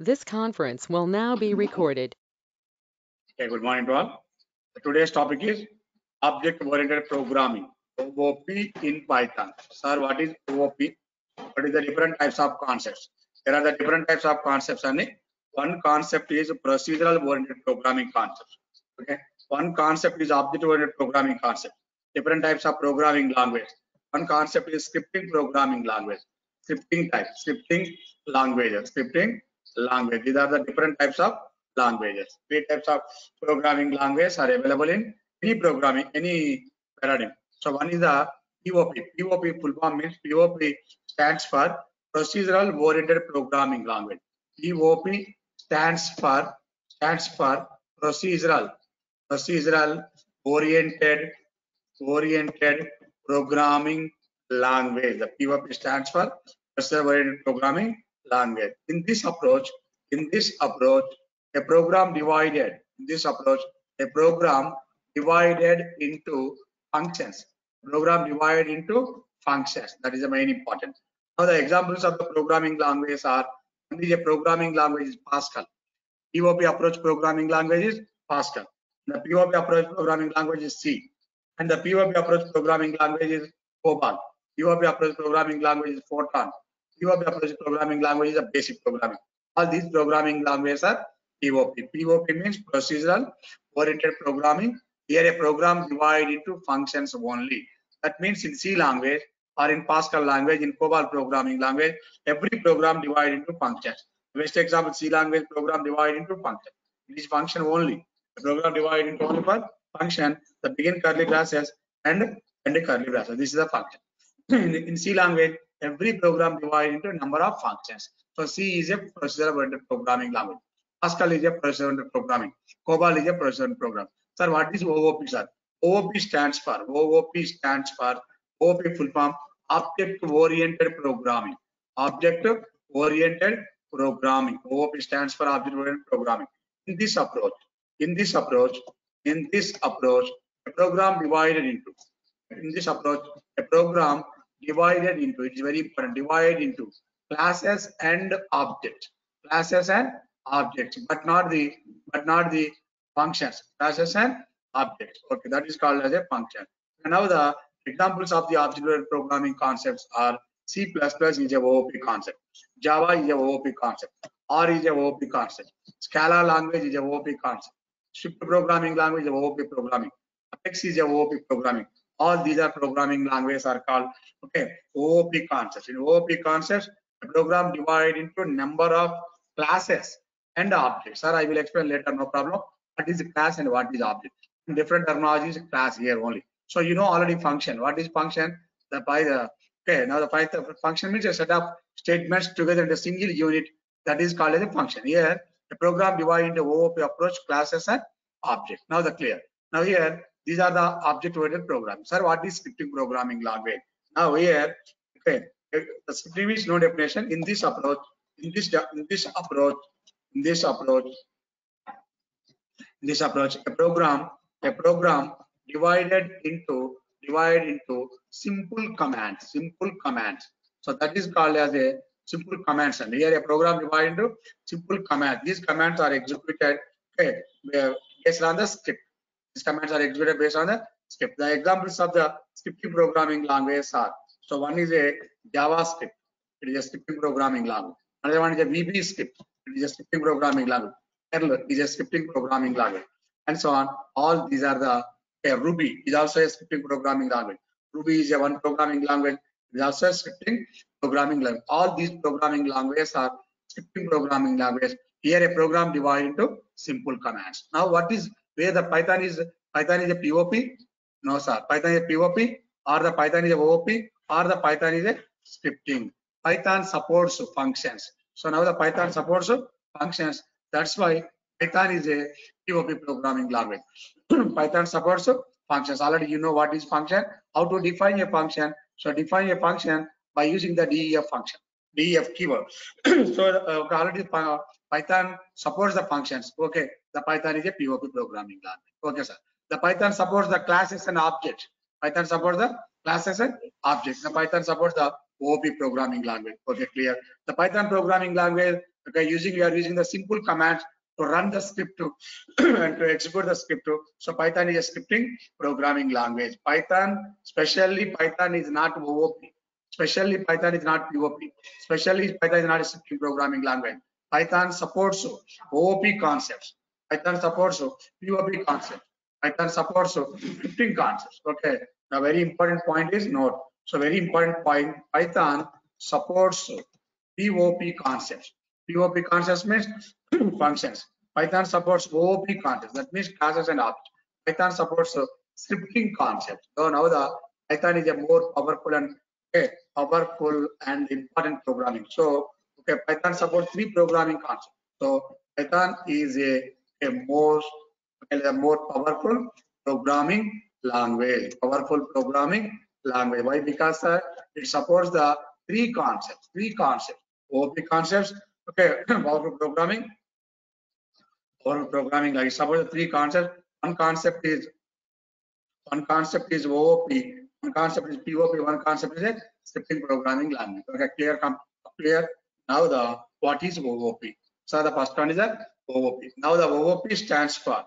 This conference will now be recorded. Okay, good morning to all. Today's topic is object-oriented programming, OOP in Python. Sir, what is OOP? What is the different types of concepts? There are the different types of concepts, and one concept is procedural-oriented programming concept. Okay, one concept is object-oriented programming concept. Different types of programming language. One concept is scripting programming language. Scripting type, scripting languages, scripting language. These are the different types of languages. Three types of programming languages are available in any programming, any paradigm. So one is the POP. POP full form means POP stands for procedural oriented programming language. POP stands for procedural oriented programming language. The POP stands for procedural oriented programming language. In this approach, a program divided into functions. That is the main important. Now the examples of the programming languages are: one is a programming language is Pascal. POP approach programming language is Pascal. The POP approach programming language is C. And the POP approach programming language is COBOL. POP approach programming language is Fortran. POP approach programming language is a basic programming. All these programming languages are POP. POP means procedural oriented programming. Here a program divided into functions only. That means in C language or in Pascal language, in COBOL programming language, every program divided into functions. Best example, C language program divided into function. It is function only. The program divided into only for function. The begin curly braces and end curly braces. This is the function. In C language, every program divided into a number of functions. So C is a procedural-oriented programming language. Pascal is a procedural-oriented programming. COBOL is a procedural program. Sir, what is OOP, sir? OOP full form object-oriented programming. Object-oriented programming. OOP stands for object-oriented programming. In this approach, a program divided into. It is very important, divided into classes and objects, but not the functions. Classes and objects. Okay, that is called as a function. And now the examples of the object-oriented programming concepts are: C++ is a OOP concept, Java is a OOP concept, R is a OOP concept, Scala language is a OOP concept, Swift programming language is a OOP programming, Apex is a OOP programming. All these are programming languages are called OOP concepts. In OOP concepts, a program divided into number of classes and objects. Sir, I will explain later, no problem. What is class and what is object? In different terminologies, class here only. So you know already function. What is function? Now the Python function means a set of statements together in a single unit. That is called as a function. Here, a program divided into OOP approach, classes and objects. Now the clear. Now here, these are the object-oriented programs. Sir, what is scripting programming language? Now here, the scripting is no definition. In this approach, a program divided into simple commands. So that is called as a simple commands. And here a program divided into simple commands. These commands are executed based on the script. These commands are executed based on the script. The examples of the scripting programming languages are: so one is a JavaScript. It is a scripting programming language. Another one is a VB script. It is a scripting programming language. Perl is a scripting programming language, and so on. All these are the Ruby is also a scripting programming language. Ruby is a one programming language. It is also a scripting programming language. All these programming languages are scripting programming languages. Here a program divided into simple commands. Now what is where the Python is a POP? No, sir. Python is a POP, or the Python is a OOP, or the Python is a scripting. Python supports functions. So now the Python supports functions. That's why Python is a POP programming language. Python supports functions. Already you know what is function, how to define a function. So define a function by using the DEF function, DEF keyword. So already Python supports the functions. Okay, the Python is a POP programming language. Okay, sir. The Python supports the classes and objects. Python supports the classes and objects. The Python supports the OOP programming language. Okay, clear. The Python programming language Okay, we are using the simple commands to run the script to and to execute the script to. So Python is a scripting programming language. Especially Python is not OOP. Especially Python is not POP. Especially Python is not a scripting programming language. Python supports OOP concepts. Python supports POP concepts. Python supports scripting concepts. Okay. Now, very important point is note. So, very important point. Python supports POP concepts. POP concepts means functions. Python supports OOP concepts. That means classes and objects. Python supports scripting concepts. So now the Python is a more powerful and important programming. So okay, Python supports 3 programming concepts. So Python is a more powerful programming language. Powerful programming language. Why? Because it supports the 3 concepts. 3 concepts. OOP concepts. Okay, powerful programming. Powerful programming. Like suppose the 3 concepts. One concept is OOP. One concept is POP. One concept is a scripting programming language. Okay, clear. Now the what is OOP? So the first one is a OOP. Now the OOP stands for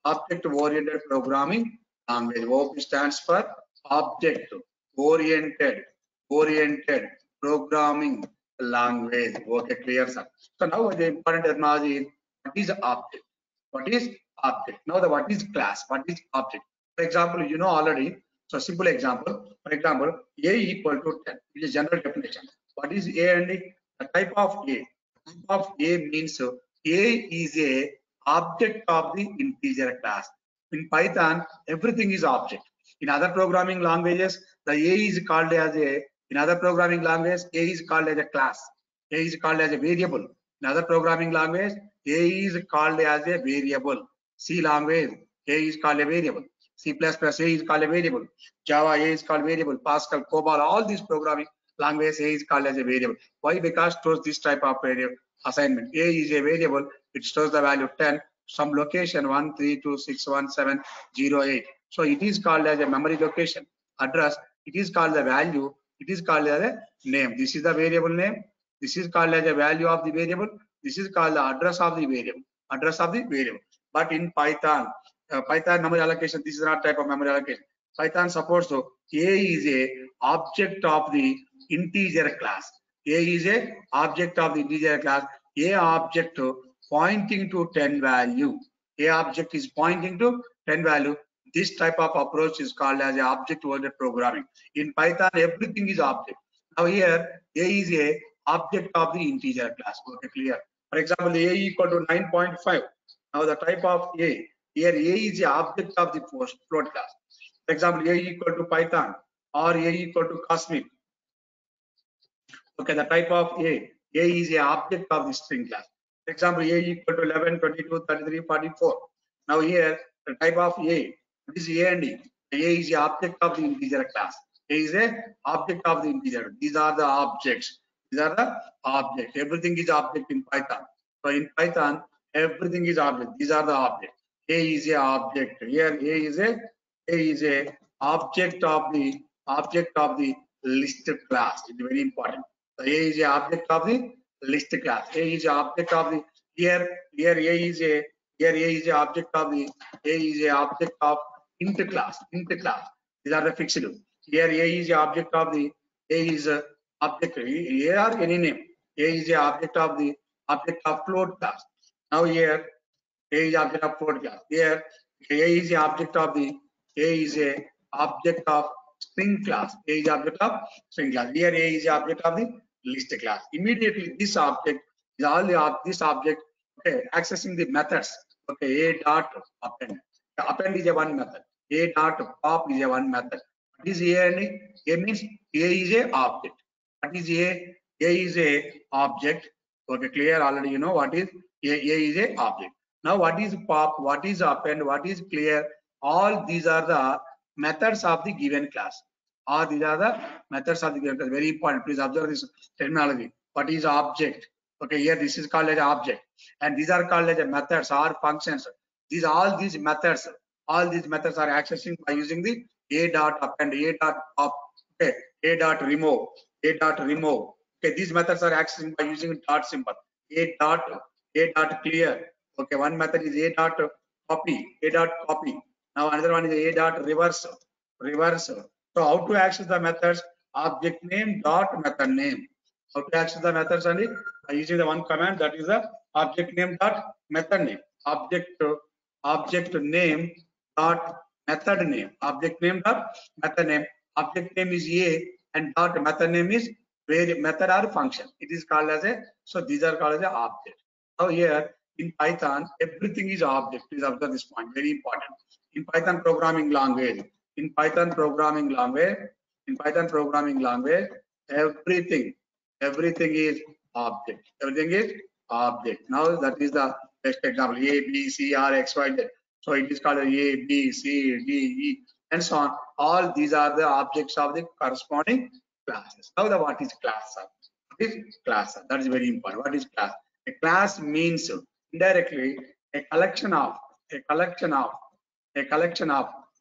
Object Oriented Programming Language. OOP stands for Object Oriented Programming Language. Okay, clear, sir. So now the important terminology is what is object? What is object? Now the what is class? What is object? For example, you know already. So simple example. For example, A equal to 10. It is general definition. What is A and D? The type of A. Type of A means A is a object of the integer class. In Python, everything is object. In other programming languages, the A is called as a. In other programming languages, A is called as a class. A is called as a variable. In other programming language, A is called as a variable. C language, A is called a variable. C++, A is called a variable. Java, A is called variable. Pascal, COBOL, all these programming languages, A is called as a variable. Why? Because it stores this type of variable assignment. A is a variable. It stores the value 10, some location 132611708. So it is called as a memory location. Address, it is called the value. It is called as a name. This is the variable name. This is called as a value of the variable. This is called the address of the variable. Address of the variable. But in Python, Python memory allocation, this is not type of memory allocation. Python supports A is a object of the integer class. A is a object of the integer class. A object pointing to 10 value. A object is pointing to 10 value. This type of approach is called as a object-oriented programming. In Python, everything is object. Now here, A is a object of the integer class. Okay, clear. For example, A equal to 9.5. Now the type of A. Here A is the object of the float class. For example, A equal to Python or A equal to Cosmic. Okay, the type of A. A is the object of the string class. For example, A equal to 11, 22, 33, 44. Now here, the type of A. This is A and D. A is the object of the integer class. A is a object of the integer. These are the objects. These are the objects. Everything is object in Python. So in Python, everything is object. These are the objects. A is a object. Here A is a object of the list class. It's very important. So A is a object of the list class. A is a object of the here A is a object of the int class. These are the fixed. Here A is a object of the object. A or any name. A is a object of float class. Now here A is object of float class. Here A is a object of string class. A is object of string class. Here A is object of the list class. Immediately this object is all this object. Okay, accessing the methods. Okay, A dot append. The append is a one method. A dot pop is a one method. What is A and D? A means A is a object. What is A? A is a object. Okay, clear already. You know what is A is a object. Now what is pop? What is append? What is clear? All these are the methods of the given class. Or these are the methods of the given class. Very important. Please observe this terminology. What is object? Okay, here this is called as object, and these are called as methods or functions. All these methods are accessing by using the A dot append, A dot up, okay, A dot remove, Okay, these methods are accessed by using dot symbol. A dot clear. Okay, one method is a dot copy. Now another one is a dot reverse. So how to access the methods? Object name dot method name. How to access the methods only by using the one command, that is the object name dot method name. Object name dot method name. Object name dot method name. Object name is A and dot method name is where method or function. It is called as a, so these are called as a object. Now here in Python, everything is object. Please observe this point, very important. In Python programming language, everything is object. Now that is the best example. A, B, C, R, X, Y, Z. So it is called A, B, C, D, E, and so on. All these are the objects of the corresponding classes. Now what is class? What is class? That is very important. What is class? A class means indirectly a collection of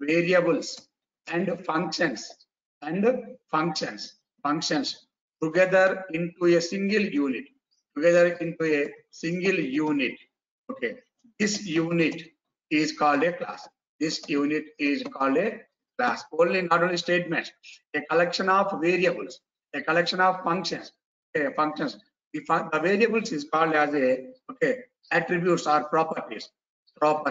variables and functions together into a single unit. Okay, this unit is called a class. Only, not only statements, a collection of variables, a collection of functions. The variables is called as a, okay, attributes or properties. Are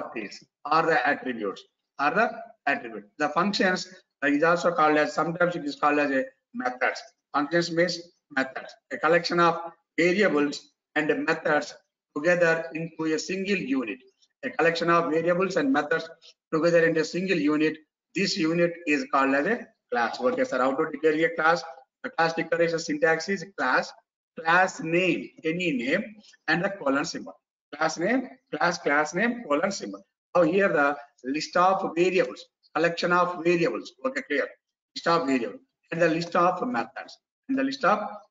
the attributes. The functions is also called as, sometimes it is called as a methods. Functions means methods. A collection of variables and methods together into a single unit. A collection of variables and methods together into a single unit. This unit is called as a class. Okay, sir. How to declare a class? The class declaration syntax is class name, any name, and the colon symbol. Class name, colon symbol. Now here the list of variables, collection of variables. Okay, clear. List of variables and the list of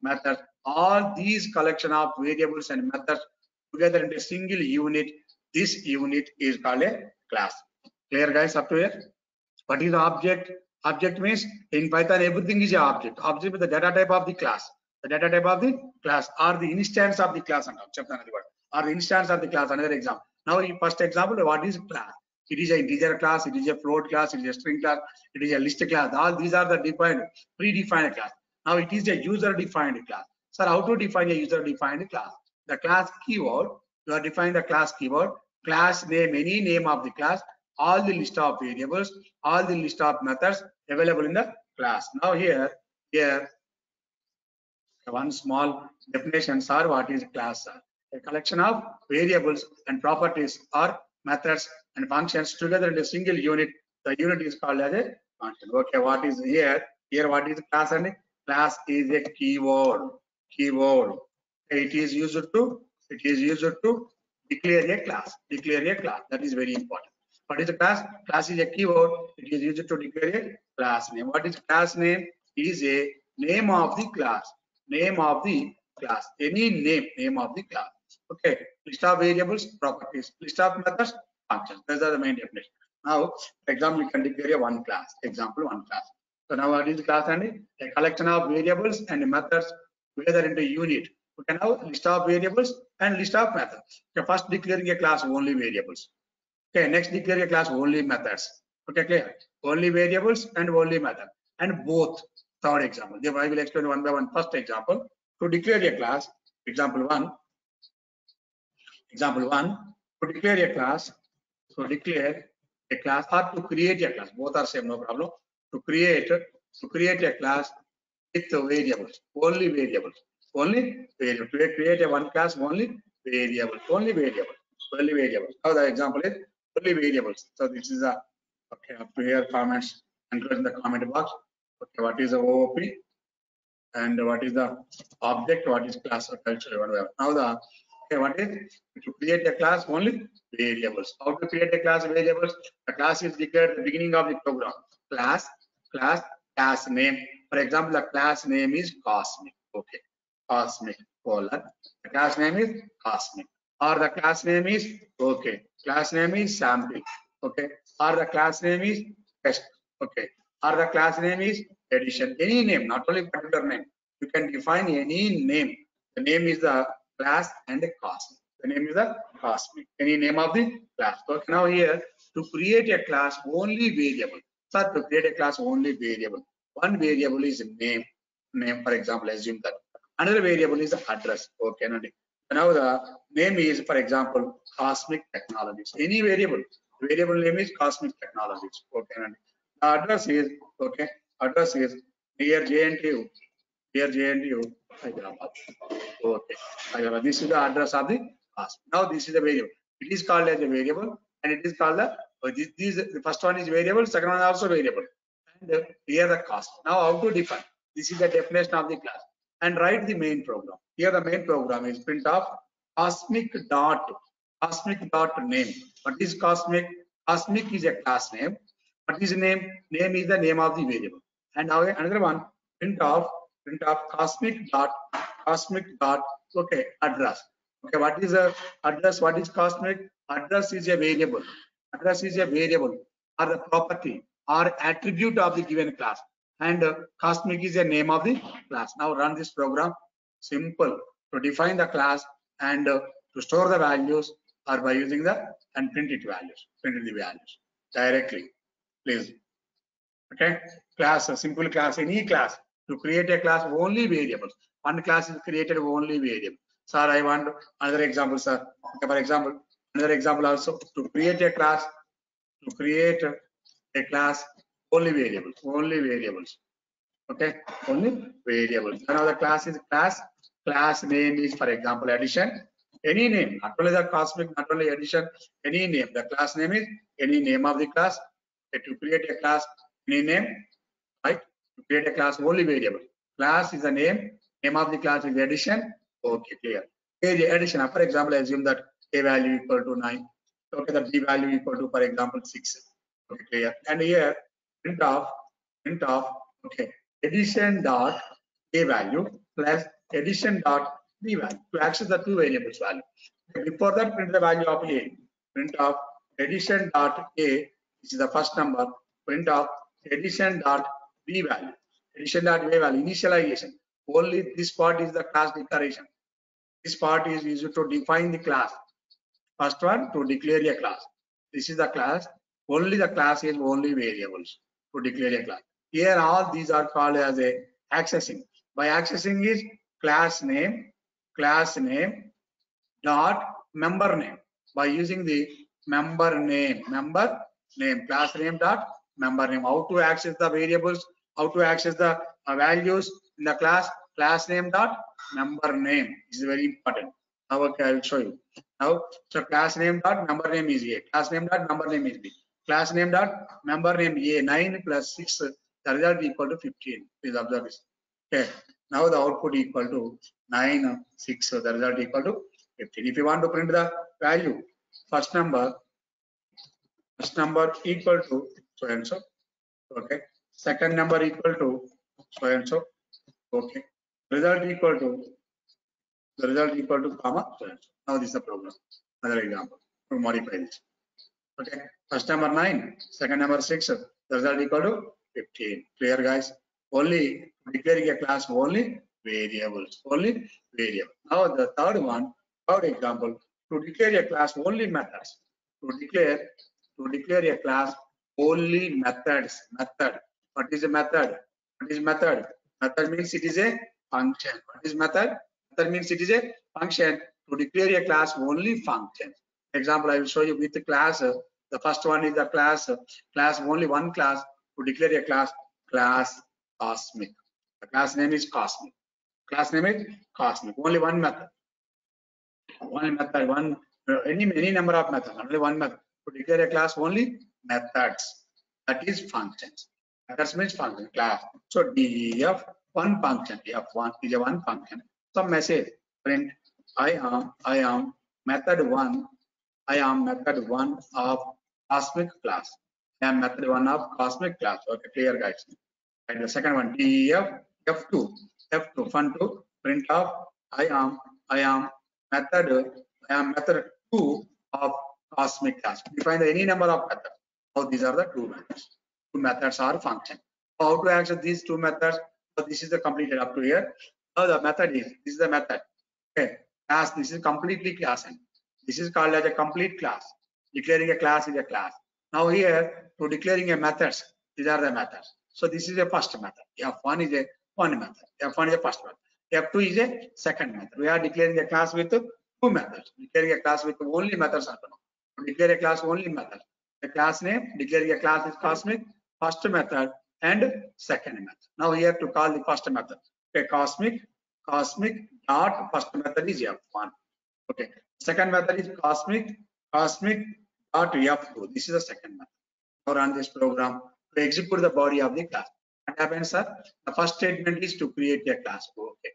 methods. All these collection of variables and methods together in a single unit. This unit is called a class. Clear, guys, up to here? What is the object? Object means in Python everything is an object. Object is the data type of the class. The data type of the class or the instance of the class. Or the instance of the class. Another example. Now, in first example, what is class? It is an integer class. It is a float class. It is a string class. It is a list class. All these are the predefined class. Now it is a user-defined class. Sir, how to define a user-defined class? The class keyword. You are defining the class keyword. Class name, any name of the class. All the list of variables, all the list of methods available in the class. Now here one small definitions are what is class. A collection of variables and properties or methods and functions together in a single unit. The unit is called as a function. Okay, what is here? Here what is class? And class is a keyword. It is used to declare a class. That is very important. What is the class? Class is a keyword. It is used to declare a class name. What is class name? Is a name of the class. Any name of the class. Okay. List of variables, properties. List of methods, functions. Those are the main definition. Now, for example, we can declare one class. Example, one class. So now what is the class? And a collection of variables and methods together into a unit. We can have list of variables and list of methods. Okay, first declaring a class only variables. Okay, next declare a class only methods. Okay, clear? Only variables and only method. And both. Third example. I will explain one by one. First example. To declare a class, example one. To declare a class. So declare a class or to create a class. Both are same, no problem. To create a class with variables. Only variables. To create a one class only variables. Now the example is only variables. So this is a, okay, up to here comments included in the comment box. Okay, what is the OOP and what is the object, what is class or culture. Now the, okay, what is to create a class only variables. How to create a class variables? The class is declared at the beginning of the program. Class name. For example, the class name is cosmic. Okay, cosmic colon. The class name is cosmic. Or the class name is, okay, class name is sample. Okay, or the class name is test. Okay, or the class name is addition. Any name, not only particular name. you can define any name. The name is the class and the cosmic. The name is the cosmic. Any name of the class. So now here to create a class only variable. So to create a class only variable. One variable is name. Name, for example, assume that. Another variable is address. Okay. Now the name is, for example, cosmic technologies. Any variable. Variable name is cosmic technologies. Okay. The address is okay. Address is near JNTU. Near JNTU, Hyderabad. Okay. Hyderabad. This is the address of the class. Now this is the variable. It is called as a variable, and it is called the the first one is variable, second one also variable, and here the cost. Now how to define? This is the definition of the class, and write the main program. Here the main program is print of cosmic dot name. What is cosmic? Cosmic is a class name. What is name? Name is the name of the variable. And now another one, print of cosmic dot okay, address. Okay, what is a address? What is cosmic? Address is a variable. Address is a variable or the property or attribute of the given class, and cosmic is the name of the class. Now run this program. Simple to define the class and to store the values, or by using the and print the values directly, please. Okay, class, a simple class, any class. To create a class only variables. One class is created only variable. Sir, I want another example, sir. Okay, for example, another example also, to create a class only variables. Okay, only variables. Now the class is class name is, for example, addition. Any name, not only the cosmic, not only addition, any name. The class name is any name of the class. Okay, to create a class, any name, right? To create a class only variable. Class is the name of the class is addition. Okay, clear. Addition, for example, assume that a value equal to 9. Okay, the b value equal to, for example, 6. Okay, clear. And here print of okay, addition dot a value plus addition dot b value to access the two variables value. Okay, before that, print the value of a. Print of addition dot a, which is the first number. Print of addition dot b value. Addition dot b value, initialization. Only this part is the class declaration. This part is used to define the class. First one, to declare a class. This is the class. Only the class is only variables to declare a class. Here all these are called as a accessing. By accessing is class name dot member name. By using the member name, class name dot member name. How to access the variables? How to access the values in the class name dot member name is very important. Now okay, I will show you. Now, so class name dot member name is A. Class name dot member name is B. Class name dot member name A. 9 plus 6, the result equal to 15. Please observe this. Okay. Now the output equal to 9, 6. So the result equal to 15. If you want to print the value, first number equal to so and so. Okay. Second number equal to so and so. Okay. Result equal to comma so and so. Now this is the program. Another example to modify this. Okay. First number 9, second number 6. The result equal to 15. Clear, guys? Only declaring a class only variables. Now the third example, to declare a class only methods. To declare a class only methods. Method. What is a method? Method means it is a function. What is method? Method means it is a function. To declare a class only function. Example, I will show you with the class. The first one is the class only one class. To declare a class cosmic. The class name is cosmic. Only one method. Any number of methods. Only one method. To declare a class only methods. That is functions. Methods means function class. So def one function. F1 is a one function. Some message print. I am method one. I am method one of cosmic class. I am method one of cosmic class. Okay, clear, guys. And the second one, def F2 fun to print of I am method 2 of cosmic class. Define any number of methods. Now these are the two methods. Two methods are function. How to access these two methods? So this is the completed up to here. Now the method is, this is the method. Okay, class, this is completely class end. This is called as a complete class. Declaring a class is a class. Now here, to declaring a methods, these are the methods. So this is a first method. F1 is a one method. F1 is a first method. F2 is a second method. We are declaring a class with two methods. Declaring a class with only methods. Declare a class only method. The class name, declaring a class is cosmic, first method and second method. Now here to call the first method. Okay, cosmic dot first method is F1. Okay, second method is cosmic dot F2. This is the second method. Now run this program to execute the body of the class. What happens, sir? The first statement is to create a class. Okay.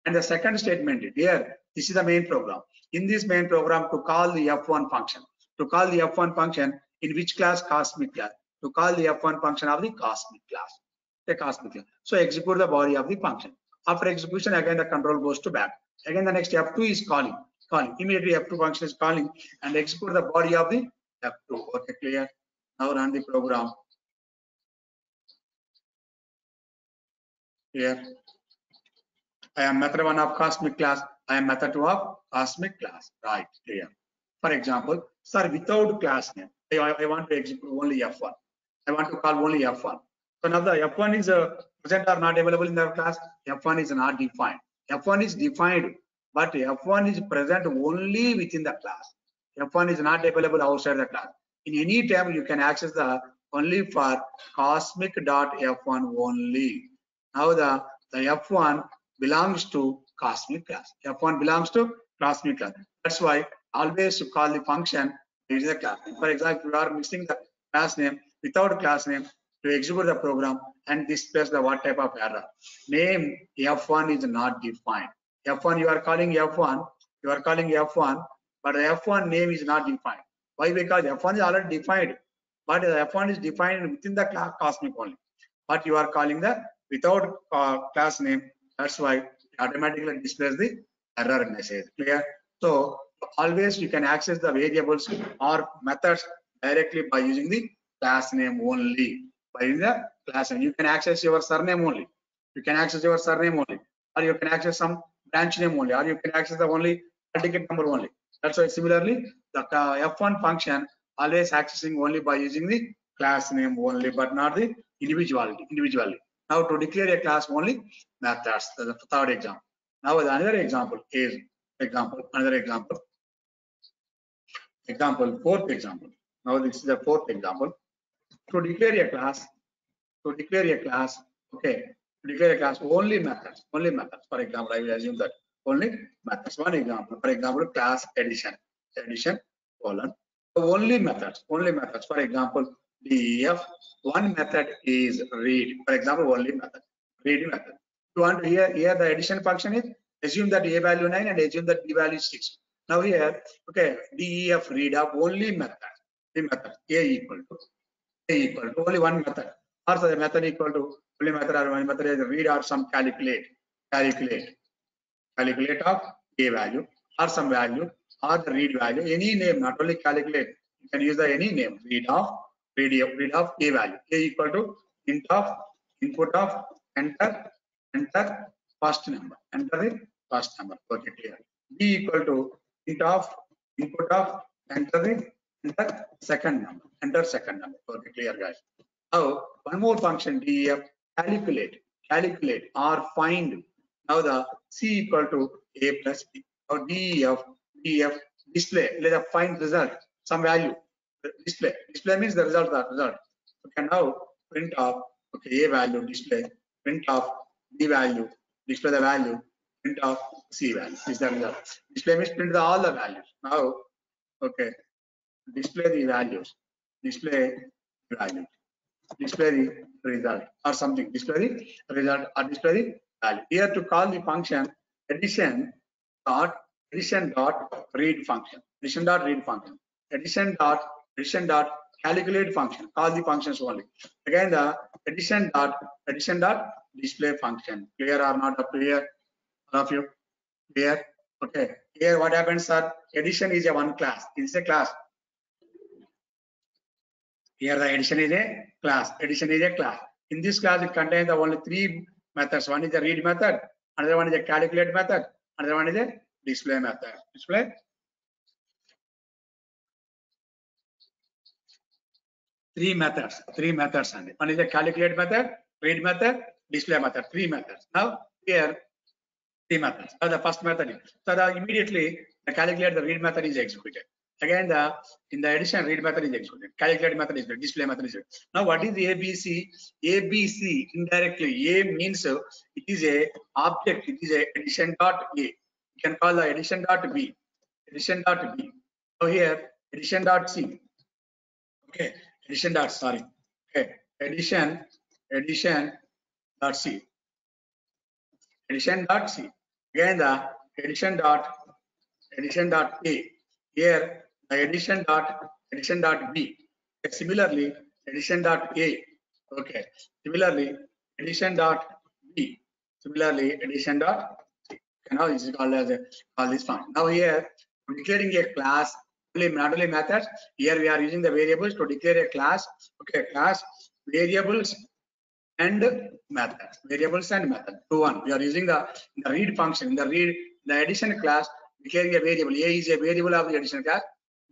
And the second statement here, this is the main program. In this main program, to call the F1 function. To call the F1 function in which class? Cosmic class. To call the F1 function of the cosmic class. The cosmic class. So execute the body of the function. After execution, again the control goes to back. Again the next F2 is calling. Immediately F2 function is calling and execute the body of the F2. Okay, clear? Now run the program. Here. I am method 1 of cosmic class. I am method 2 of cosmic class. Right, clear. For example, sir, without class name, I want to execute only F1. I want to call only F1. So now the F1 is present or not available in the class. F1 is not defined. F1 is defined, but F1 is present only within the class. F1 is not available outside the class. In any time, you can access the only for cosmic.f1 only. Now the F1 belongs to cosmic class. F1 belongs to cosmic class. That's why always you call the function using the class name. For example, you are missing the class name without class name to execute the program and displays the what type of error. Name F1 is not defined. F1 you are calling F1, but the F1 name is not defined. Why? Because F1 is already defined, but the F1 is defined within the class cosmic only. But you are calling the without class name. That's why it automatically displays the error message. Clear? So always you can access the variables or methods directly by using the class name only. By using the class name, you can access your surname only. You can access your surname only, or you can access some branch name only, or you can access the only ticket number only. That's why similarly the F1 function always accessing only by using the class name only, but not the individually. Now to declare a class only methods. The third example. Now another example is another example. Fourth example. Now this is the fourth example. To declare a class, okay, to declare a class only methods. For example, I will assume that only methods. One example, for example, class addition colon. Only methods. For example, def one method is read. For example, only method, read method. You want to here the addition function is assume that a value 9 and assume that b value 6. Now here, okay, def read of only method. The method a equal to only one method, or the method equal to only method or one method is read or some calculate of a value or some value or the read value, any name, not only calculate. You can use the any name, read of a value. A equal to int of input of enter first number. Enter the first number. Okay, clear. B equal to int of input of enter second number. Enter second number. Okay, clear, guys. Now one more function, def calculate or find. Now the C equal to A plus B. Now def display. Let us find result, some value. Display means the result. Okay, now print of okay A value display, print of B value, display the value, print of C value is the result. Display means print all the values. Now okay, display the values, display the result or something, display the result or display the value. Here to call the function addition dot read function, addition dot calculate function. Call the functions only. Again the addition dot display function. Clear or not up to here? All of you clear? Okay. Here what happens, sir? Addition is a one class. It's a class. Here the addition is a class. In this class, it contains the only three methods. One is the read method, another one is a calculate method, another one is a display method. Display. Three methods, and one is a calculate method, read method, display method, three methods. Now here, three methods. The first method is, so immediately the calculate, the read method is executed. Again, in the addition, read method is executed. Calculate method is executed. Display method is executed. Now, what is ABC? ABC indirectly, A means it is a object. It is a addition dot A. You can call the addition dot B. Addition dot B. So here, addition dot C. Okay, addition dot, sorry. Okay, addition dot C. Addition dot C. Again, the addition dot A. Here, the addition dot B. Similarly, addition dot A. Okay. Similarly, addition dot B. Similarly, addition dot C. Okay, now this is called as call this function. Now here, declaring a class, not only methods. Here we are using the variables to declare a class. Okay, class, variables and methods. Variables and methods. To one, we are using the read function. In the addition class, declaring a variable. A is a variable of the addition class.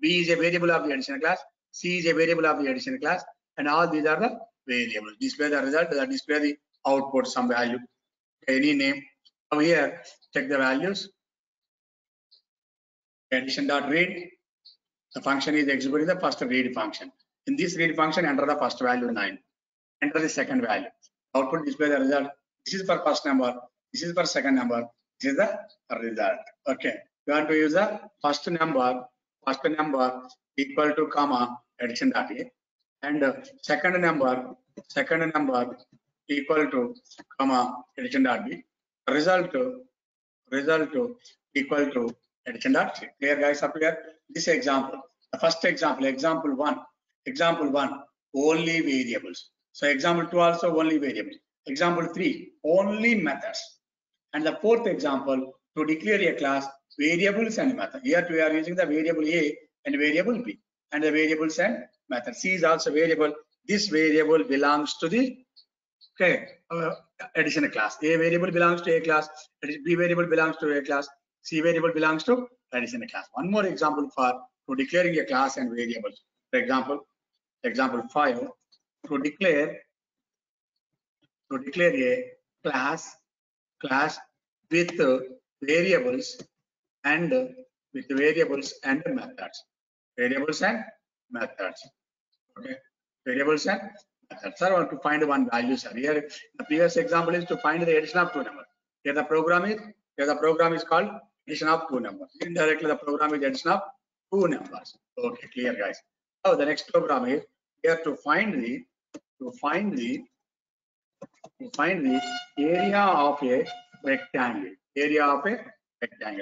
B is a variable of the addition class. C is a variable of the addition class. And all these are the variables. Display the result, display the output, some value, any name. Now here, check the values. Addition dot read. The function is executing the first read function. In this read function, enter the first value 9. Enter the second value. Output display the result. This is for first number. This is for second number. This is the result. Okay. You want to use the first number equal to comma addition dot A, and second number equal to comma addition dot B. Result equal to addition dot C. Clear, guys? Up here. This example. The first example, example one, only variables. So example 2 also only variables. Example 3, only methods. And the fourth example, to declare a class, variables and method. Here we are using the variable A and variable B, and the variables and method. C is also variable. This variable belongs to the addition class. A variable belongs to A class. B variable belongs to A class. C variable belongs to addition class. One more example for to declaring a class and variables. For example 5, to declare a class with variables and methods. Okay, variables and methods. Sir, I want to find one value, sir. Here the previous example is to find the addition of two numbers. Here the program is called addition of two numbers. Indirectly the program is addition of two numbers. Okay, clear, guys. Now the next program is here to find the area of a rectangle.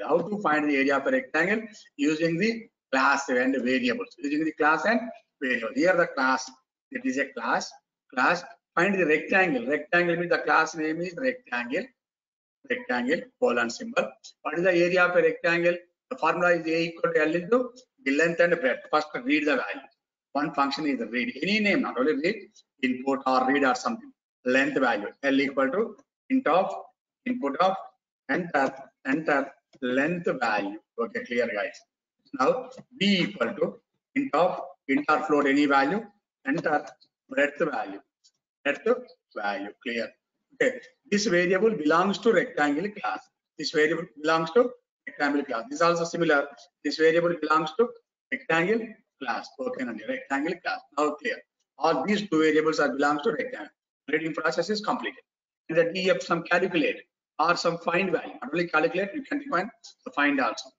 How to find the area of a rectangle? Using the class and variables. Here the class. It is a class. Find the rectangle. Rectangle means the class name is rectangle. Colon symbol. What is the area of a rectangle? The formula is A equal to L into the length and breadth. First read the value. One function is read. Any name, not only read, input or read or something. Length value. L equal to input of enter length value. Okay, clear, guys. Now B equal to int or float any value. Enter breadth value. Clear. Okay. This variable belongs to rectangle class. This is also similar. This variable belongs to rectangle class. Okay, rectangle class. Now clear. All these two variables are belongs to rectangle. Reading process is completed. And then you have some calculate or some find value. Not only calculate, you can define the find also.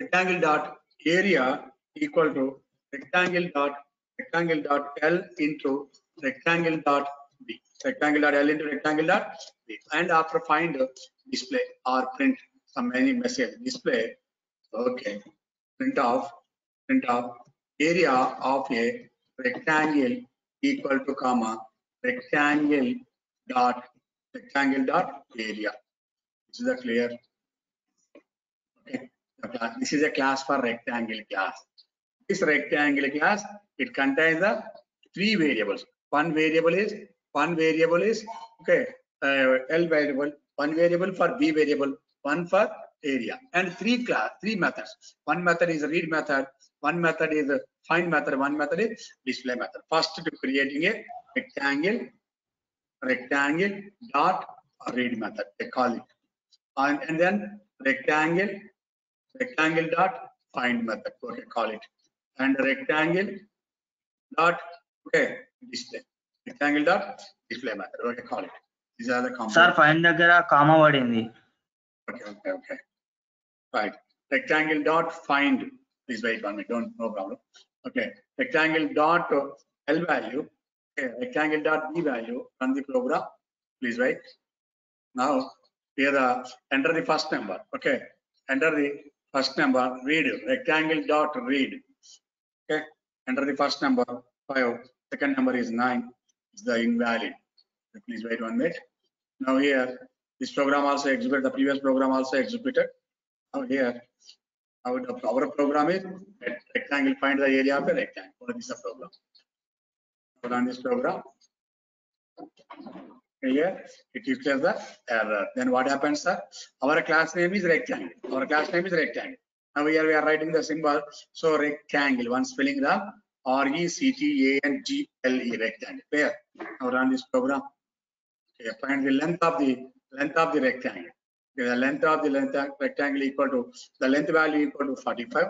Rectangle dot area equal to rectangle dot L into rectangle dot B. Rectangle dot L into rectangle dot B. And after find display or print some any message display. Okay. Print of area of a rectangle equal to comma rectangle dot area. This is a clear. Okay. This is a class for rectangle class. This rectangle class, it contains the three variables. One variable is okay, L variable, one variable for B variable, one for area, and three methods. One method is a read method, one method is a find method, one method is display method. First, to creating a rectangle dot read method, they call it, and then rectangle dot find method, okay, call it, and rectangle dot display, rectangle dot display method, okay, call it. These are the components. Sir, find దగ్గర comma పడింది. Okay. Right. Rectangle dot find. Please wait 1 minute. No problem. Okay. Rectangle dot L value. Okay. Rectangle dot B value. Run the program. Please wait. Now here enter the first number. Okay. Enter the first number. Read. Rectangle dot read. Okay. Enter the first number 5. Second number is 9. It's the invalid. Please wait 1 minute. Now here this program also executed. The previous program also executed. Now here our program is rectangle, find the area of a rectangle. What is the program? Run this program. Here it displays the error. Then what happens, sir? Our class name is rectangle. Now here we are writing the symbol. So rectangle, one spelling the RECTANGLE, rectangle. There. Now run this program. Okay, find the length of the rectangle. Okay, the length of the rectangle equal to the length value equal to 45.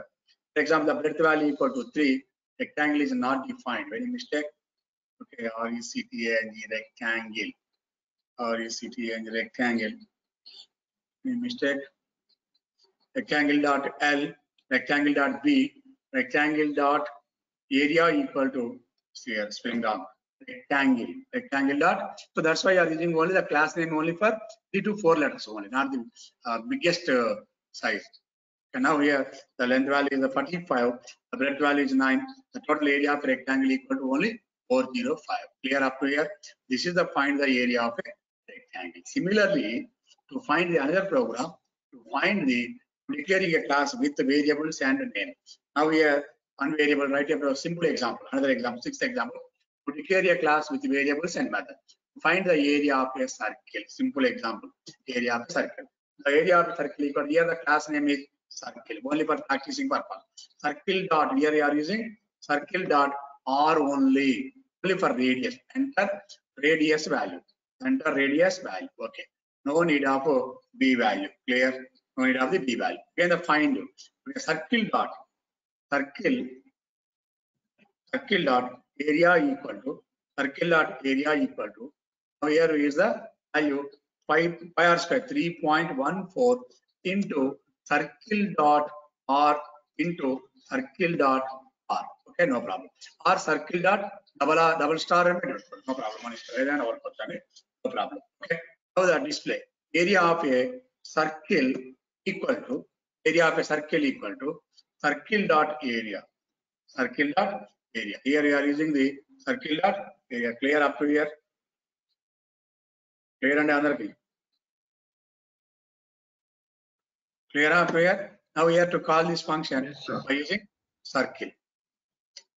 For example, the breadth value equal to 3. Rectangle is not defined. Any mistake? Okay, RECTANG rectangle. RECTANG rectangle. Any mistake? Rectangle dot L, rectangle dot B, rectangle dot area equal to here spelling down. Rectangle dot. So that's why you are using only the class name only for 3 to 4 letters only, not the biggest size. And now here the length value is 45, the breadth value is 9, the total area of rectangle equal to only 405. Clear up to here? This is the find the area of a rectangle. Similarly, to find the another program, to find the declaring a class with the variables and names. Now here one variable, write a simple example, another example, sixth example. To declare a class with variables and methods. Find the area of a circle. Simple example. Area of a circle. The area of a circle equal here the class name is circle. Only for practicing purpose. Circle dot here you are using circle dot R only for radius. Enter radius value. Okay. No need of B value. Clear? No need of the B value. Again the find circle dot area equal to now here is the value 5 pi r square 3.14 into circle dot R into circle dot R. Okay, no problem. Or circle dot double star no problem. No problem. Okay. Now the display area of a circle equal to circle dot area. Here you are using the circle dot area. Clear up to here? Clear and another thing. Clear up to here? Now we have to call this function by using circle.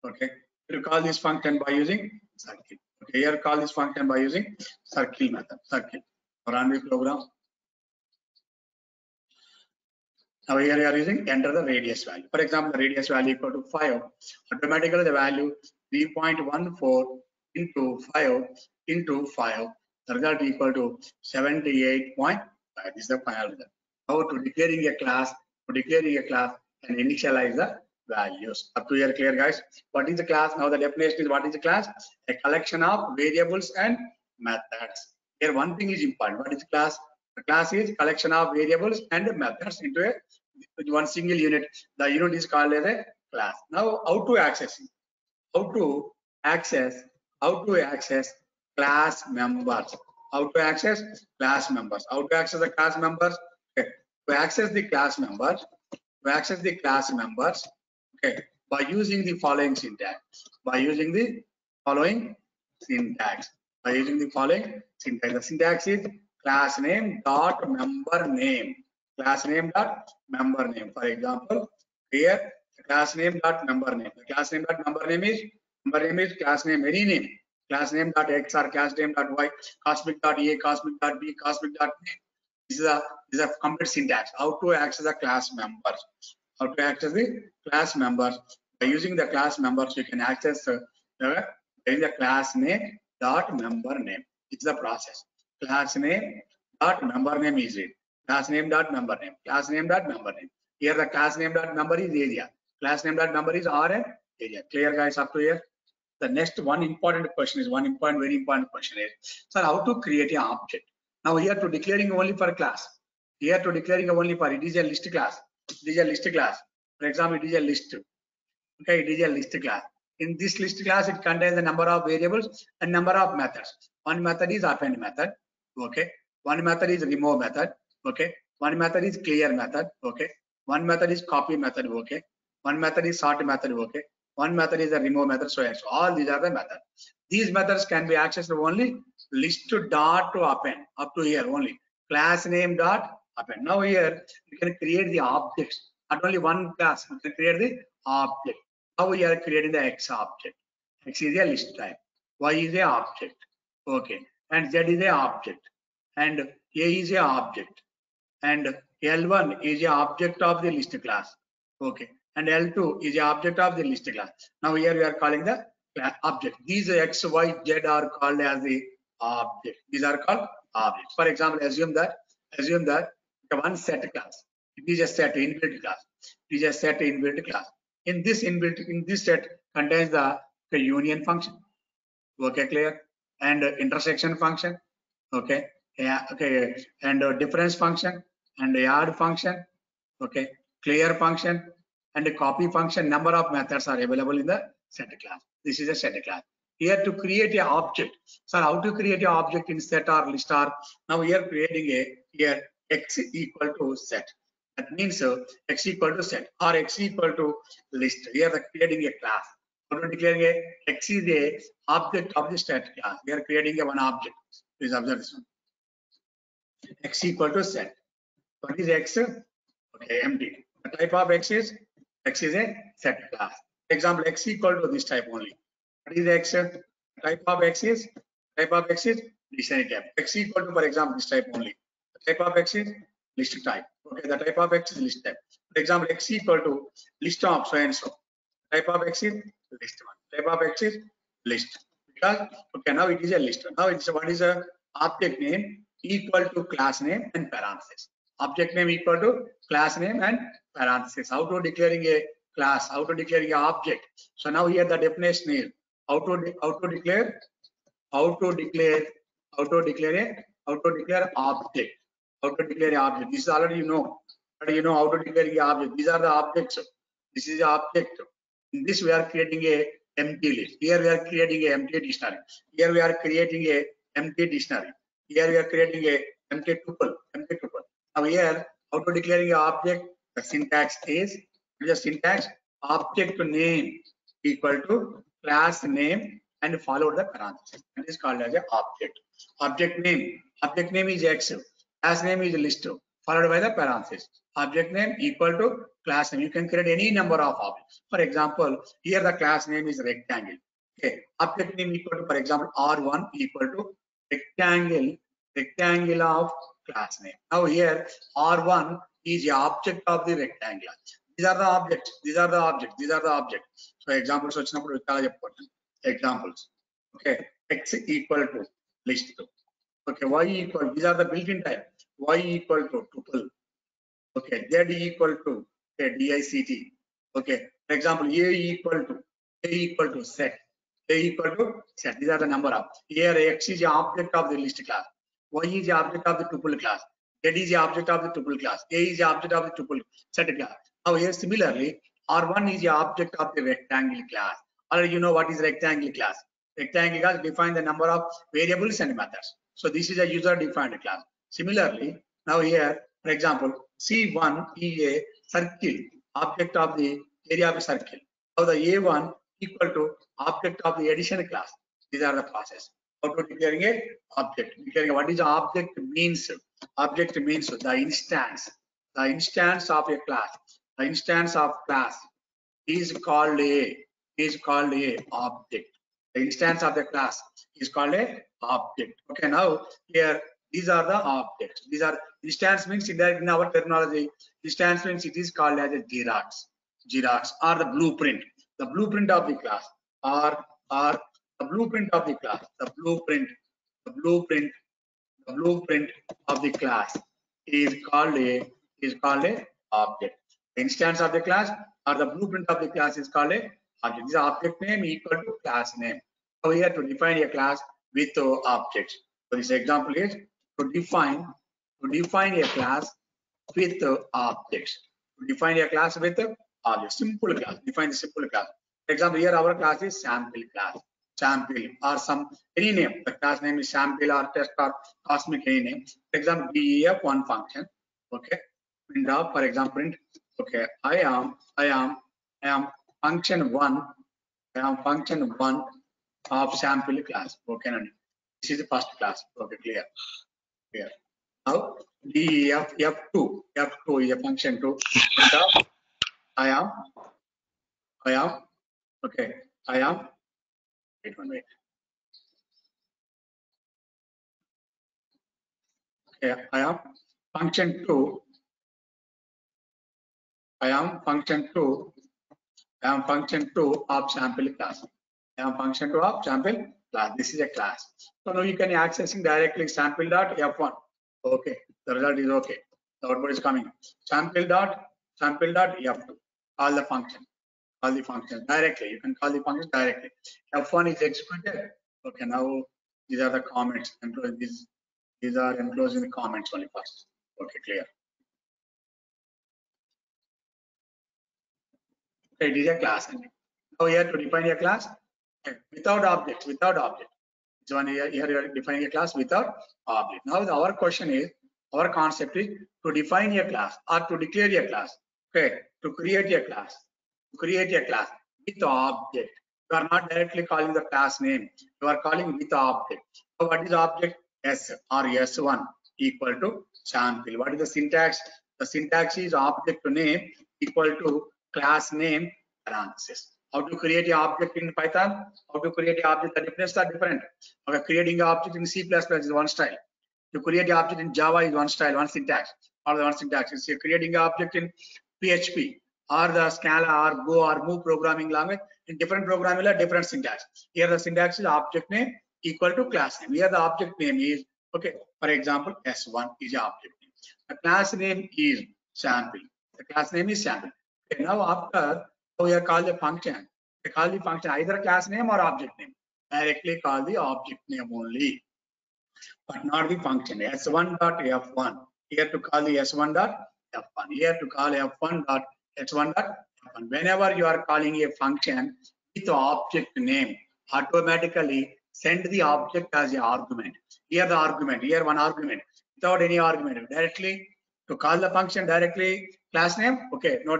Okay. To call this function by using circle. Okay. Here call this function by using circle method. Run the program. Now here you are using enter the radius value. For example, the radius value equal to 5. Automatically the value 3.14 into 5 into 5. The result equal to 78.5. This is the final result. Now to declaring a class and initialize the values. Up to here, clear guys? What is the class? Now the definition is what is the class? A collection of variables and methods. Here one thing is important. What is the class? The class is collection of variables and methods into one single unit. The unit is called as a class. Now how to access it? How to access class members? How to access class members? The class members? Okay. To access the class members, okay, by using the following syntax. The syntax is class name dot member name. For example, here class name dot member name. The class name dot member name is Member name is class name, any name. Class name dot x or class name dot y, cosmic dot a, cosmic dot b, cosmic dot b. This is a complete syntax. How to access the class members? How to access the class members? By using the class members, you can access the class name dot member name. It's the process. Class name dot member name is it. Class name dot member name. Class name dot member name. Here the class name dot member is area. Class name dot member is RM area. Clear, guys, up to here? The next very important question is, sir, how to create an object? Now here to declaring only for class. Here to declaring only for, it is a list class. It is a list class. For example, it is a list. Okay, it is a list class. In this list class, it contains the number of variables and number of methods. One method is append method. Okay. One method is remove method. Okay. One method is clear method. Okay. One method is copy method. Okay. One method is sort method. Okay. One method is a remove method. So all these are the methods. These methods can be accessed only list dot to append, up to here only. Class name dot append. Now here you can create the objects. Not only one class, you can create the object. Now we are creating the X object. X is a list type. Y is a object. Okay. And Z is a object. And A is a object. And L1 is a object of the list class. Okay. And L2 is a object of the list class. Now here we are calling the object. These X, Y, Z are called as the object. These are called objects. For example, assume that the one set class. It is a set inbuilt class. It is a set inbuilt class. In this set contains the union function. Okay, clear? And intersection function. Okay. Yeah, okay. And difference function and add function. Okay. Clear function and a copy function. Number of methods are available in the set class. This is a set class. Here to create an object. So how to create an object in set or list or now we are creating here X equal to set. That means X equal to set or X equal to list. We are creating a class. How to declare a X is a object of the set class. We are creating a one object. Please observe this one. X equal to set. What is X? Okay, empty. The type of X is a set class. For example, X equal to this type only. What is X? Type of X is dictionary type. X equal to, for example, this type only. The type of X is list type. Okay, the type of X is list type. For example, X equal to list of so and so. Type of X is list one. Type of X is list. Because okay, now it is a list. Now it's what is a object name equal to class name and parenthesis. Object name equal to class name and parenthesis. How to declaring a class? How to declaring an object? So now here the definition is how to declare object. How to declare an object. This is already you know. Already you know how to declare an object. These are the objects. This is the object. In this we are creating a empty list. Here we are creating a empty dictionary. Here we are creating a empty dictionary. Here we are creating a empty tuple. Now here how to declaring an object? The syntax is object name equal to class name and follow the parenthesis. That is called as an object. Object name is X. Class name is list followed by the parenthesis. Object name equal to class name. You can create any number of objects. For example, here the class name is rectangle. Okay. Object name equal to, for example, R1 equal to rectangle of class name. Now here R1 is the object of the rectangle. These are the objects. So examples examples. Okay. X equal to list. Okay. Y equal. These are the built-in type. Y equal to tuple. Okay. Z equal to DICT. Okay. For example, A equal to set. These are the number of. Here X is the object of the list class. Y is the object of the tuple class. Z is the object of the tuple class. A is the object of the tuple set class. Now here similarly, R1 is the object of the rectangle class. Already you know what is rectangle class. Rectangle class define the number of variables and methods. So this is a user defined class. Similarly, now here, for example, C1 is a circle, object of the area of a circle. Now the A1 equal to object of the addition class. These are the process. How to declaring a object? Declaring what is the object means? Object means the instance of a class. The instance of class is called a is called a object. The instance of the class is called a object. Okay, now here these are the objects. These are instance means in our terminology, instance means it is called as a Xerox or the blueprint. The blueprint of the class or the blueprint of the class. The blueprint of the class is called a object. The instance of the class or the blueprint of the class is called a object. This object name equal to class name. So here to define a class with objects. So this example is to define a class with objects. To define a class with objects. Simple class. Define the simple class. For example, here our class is sample class. Sample or some any name. The class name is sample or test or cosmic any name. For example, def one function. Okay. Print of, for example, print. Okay. I am function one. I am function one of sample class. Okay. This is the first class. Okay. Clear. Now F2 is a function two. I am okay. Wait. Okay, I am function two. I am function two of sample class. I am function two of sample class. This is a class. So now you can accessing directly sample dot F1. Okay, the result is okay. The output is coming. Sample dot F2. All the functions directly. You can call the functions directly. F1 is executed. Okay, now these are the comments. These are enclosed in the comments only first. Okay, clear. Okay, it is a class. Now here to define a class without object. So here you are defining a class without object. Now our question is, our concept is to define a class or to declare a class. Okay, to create a class with object. You are not directly calling the class name. You are calling with object. So what is object? S or S1 equal to sample. What is the syntax? The syntax is object name equal to class name parenthesis. How to create an object in Python? How to create an object? The definitions are different. Okay, creating an object in C++ is one style. To create an object in Java is one style, one syntax. Or the one syntax is creating an object in PHP or the Scala or Go or Move programming language. In different programming, different syntax. Here the syntax is object name equal to class name. Here the object name is, okay, for example, S1 is the object name. The class name is sample. The class name is sample. Okay, now after we are called the function. We call the function either class name or object name. Directly call the object name only, but not the function. S1.f1. Here to call the S1.f1. Here to call F1.S1.f1. Whenever you are calling a function with object name, automatically send the object as an argument. Here the argument. Here one argument without any argument. Directly to call the function directly class name. Okay, no,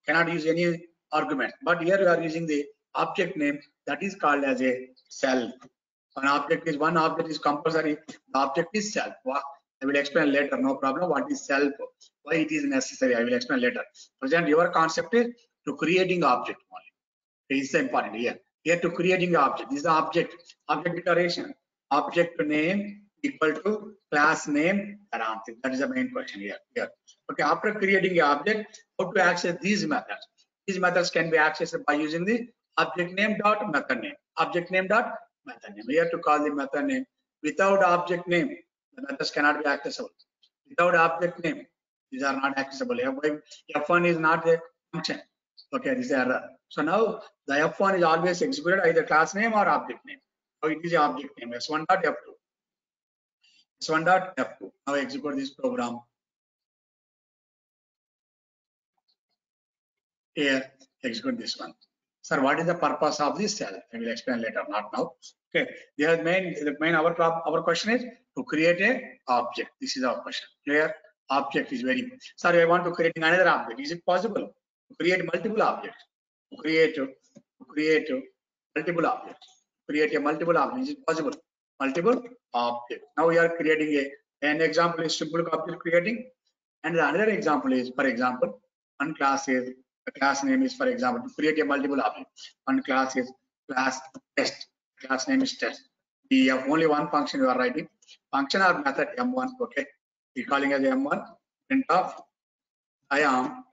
cannot use any argument. But here you are using the object name that is called as a self. One object is compulsory. The object is self. I will explain later. No problem. What is self? Why it is necessary? I will explain later. Present your concept is to creating object only. This is important here. Here to creating the object. This is the object declaration. Object name equal to class name parenthesis. That is the main question here. Okay. After creating the object, how to access these methods? These methods can be accessed by using the object name dot method name. Object name dot method name. We have to call the method name. Without object name, the methods cannot be accessible. Without object name, these are not accessible. F1 is not a function. Okay, this is error. So now the F1 is always executed either class name or object name. So it is the object name S1.f2. S1.f2. Now execute this program. Here, execute this one. Sir, what is the purpose of this cell? I will explain later, not now. Okay, the main our question is to create a object. This is our question. Clear? Object is very good. Sir, I want to create another object. Is it possible to create multiple objects? To create multiple objects. Create a multiple object. Is it possible? Multiple objects. Now we are creating an example is simple object creating, and the another example is, for example, one class is The class name is, for example, to create a multiple object. One class is class test. Class name is test. We have only one function you are writing. Function or method M1. Okay. We're calling as M1. Print of I am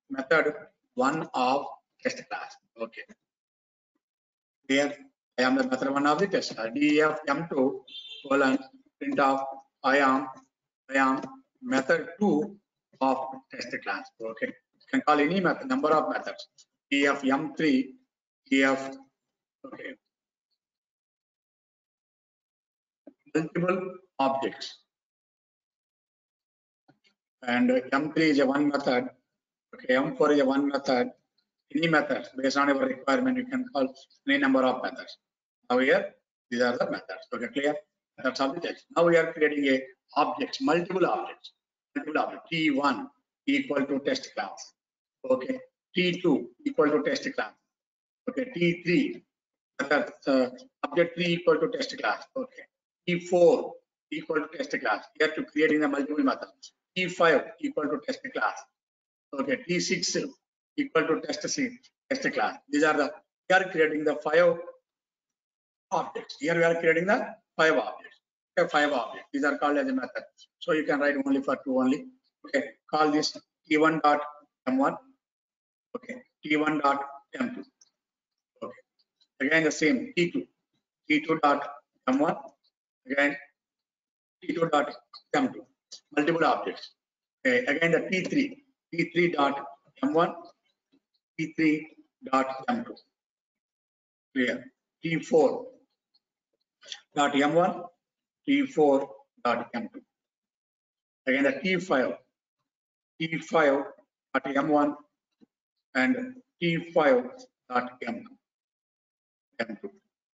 method one of test class. Okay. Here I am the method one of the test class. def M2 colon print of I am method two of test class. Okay. You can call any method, number of methods. def M3, def, okay. Multiple objects. And M3 is a one method. Okay, M4 is a one method. Any methods based on your requirement, you can call any number of methods. Now here, these are the methods. Okay, clear? That's of the text. Now we are creating a objects, multiple objects. Multiple objects. T1 equal to test class. Okay. T2 equal to test class. Okay. T3 object 3 equal to test class. Okay. T4 equal to test class. Here to creating the multiple methods. T5 equal to test class. Okay. T6 equal to test class. These are the, we are creating the 5 objects. Here we are creating the 5 objects. Okay, 5 objects. These are called as a method. So you can write only for 2 only. Okay. Call this T1 dot M1. Okay. T1 dot M2. Okay. Again the same T2. T2 dot M1. Again T2 dot M2. Multiple objects. Okay. Again the T3. T3 dot M1. T3 dot M2. Clear. T4 dot M1. T4 dot M2. Again the T5 dot M1 and T5 dot M2.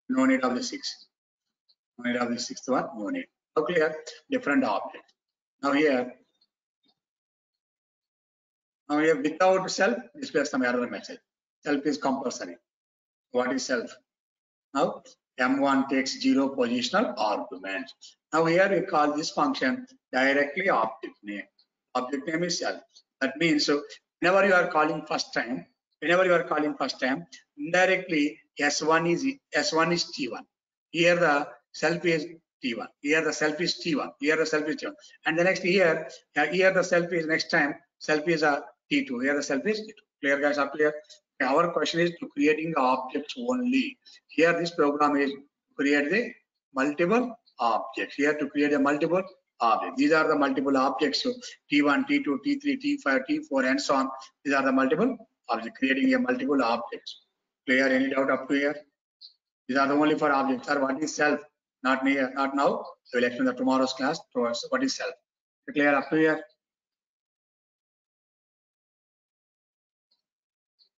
No need of the 6. No need of the 6th one. No need. Now clear. Different objects. Now here without self displays some error message. Self is compulsory. What is self? Now M1 takes 0 positional arguments. Now here we call this function directly object name. Object name is self. That means so whenever you are calling first time, indirectly S1 is T1. Here the self is T1. Here the self is T1. Here the self is T1. And the next here the self is next time self is a T2. Here the self is T2. Clear guys? Are clear? Our question is to creating the objects only. Here this program is to create the multiple objects. Here to create a multiple object. These are the multiple objects. So T1, T2, T3, T5, T4, and so on. These are the multiple objects. Creating a multiple objects. Clear? Any doubt up to here? These are the only for objects. Sir, what is self? Not now. I will explain the tomorrow's class. What is self? Clear up to here?